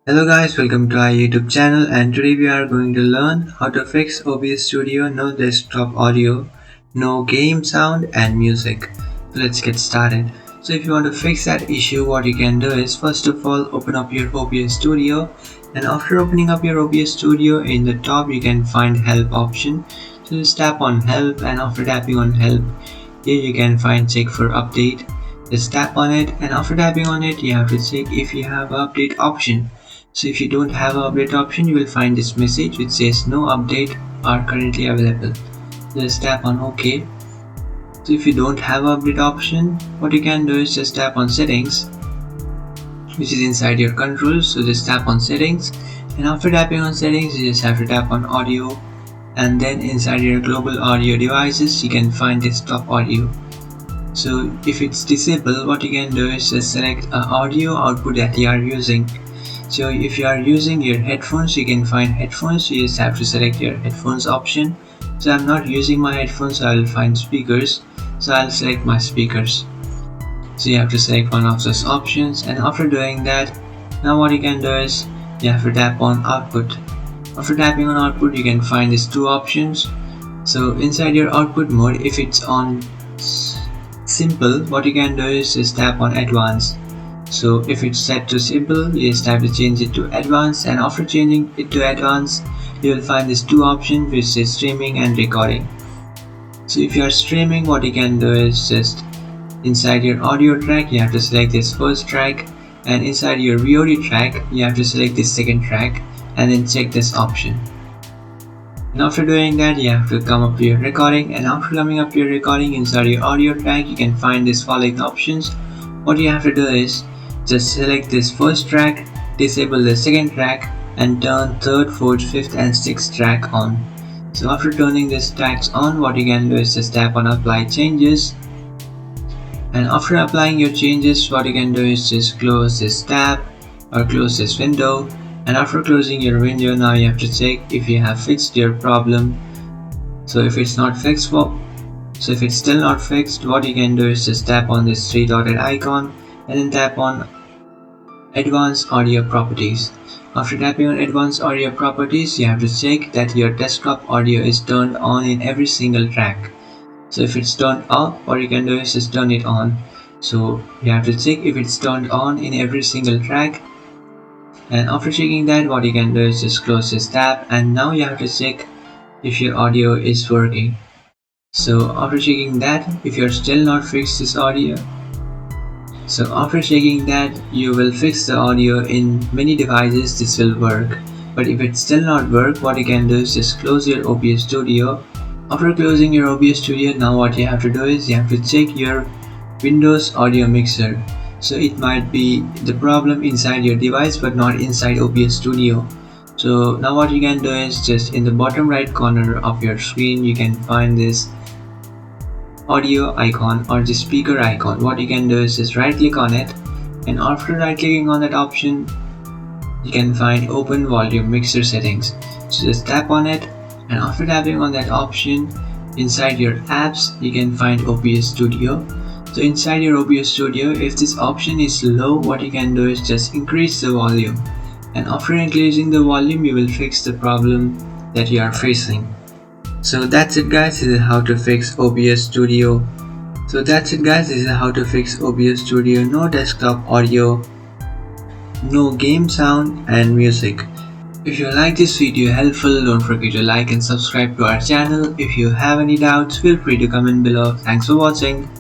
Hello guys, welcome to our YouTube channel, and today we are going to learn how to fix OBS Studio, no desktop audio, no game sound and music. So let's get started. So if you want to fix that issue, what you can do is first of all open up your OBS Studio, and after opening up your OBS Studio, in the top you can find help option. So just tap on help, and after tapping on help, here you can find check for update. Just tap on it, and after tapping on it you have to check if you have update option. So if you don't have an update option, you will find this message which says no update are currently available. Just tap on OK. So if you don't have an update option, what you can do is just tap on settings, which is inside your controls. So just tap on settings, and after tapping on settings you just have to tap on audio, and then inside your global audio devices you can find desktop audio. So if it's disabled, what you can do is just select an audio output that you are using. So if you are using your headphones, you can find headphones. You just have to select your headphones option. So I'm not using my headphones, so I will find speakers. So I'll select my speakers. So you have to select one of those options, and after doing that, now what you can do is you have to tap on output. After tapping on output, you can find these two options. So inside your output mode, if it's on simple, what you can do is just tap on advanced. So if it's set to simple, you just have to change it to advanced, and after changing it to advanced, you will find these two options which is streaming and recording. So if you are streaming, what you can do is just inside your audio track you have to select this first track, and inside your VOD track you have to select this second track, and then check this option. And after doing that, you have to come up to your recording, and after coming up to your recording, inside your audio track you can find these following options. What you have to do is just select this first track, disable the second track, and turn third, fourth, fifth and sixth track on. So after turning these tracks on, what you can do is just tap on apply changes, and after applying your changes, what you can do is just close this tab or close this window. And after closing your window, now you have to check if you have fixed your problem. So if it's not fixed, if it's still not fixed, what you can do is just tap on this three dotted icon and then tap on advanced audio properties. After tapping on advanced audio properties, you have to check that your desktop audio is turned on in every single track. So if it's turned off, what you can do is just turn it on. So you have to check if it's turned on in every single track, and after checking that, what you can do is just close this tab, and now you have to check if your audio is working. So after checking that, if you're still not fixed this audio, so after checking that, you will fix the audio in many devices, this will work. But if it still not work, what you can do is just close your OBS Studio. After closing your OBS Studio, now what you have to do is you have to check your Windows audio mixer. So it might be the problem inside your device but not inside OBS Studio. So now what you can do is just in the bottom right corner of your screen you can find this audio icon or the speaker icon. What you can do is just right click on it, and after right clicking on that option you can find open volume mixer settings. So just tap on it, and after tapping on that option, inside your apps you can find OBS Studio. So inside your OBS Studio, if this option is low, what you can do is just increase the volume, and after increasing the volume you will fix the problem that you are facing. So that's it guys, this is how to fix OBS Studio. No desktop audio, no game sound and music. If you like this video helpful, don't forget to like and subscribe to our channel. If you have any doubts, feel free to comment below. Thanks for watching.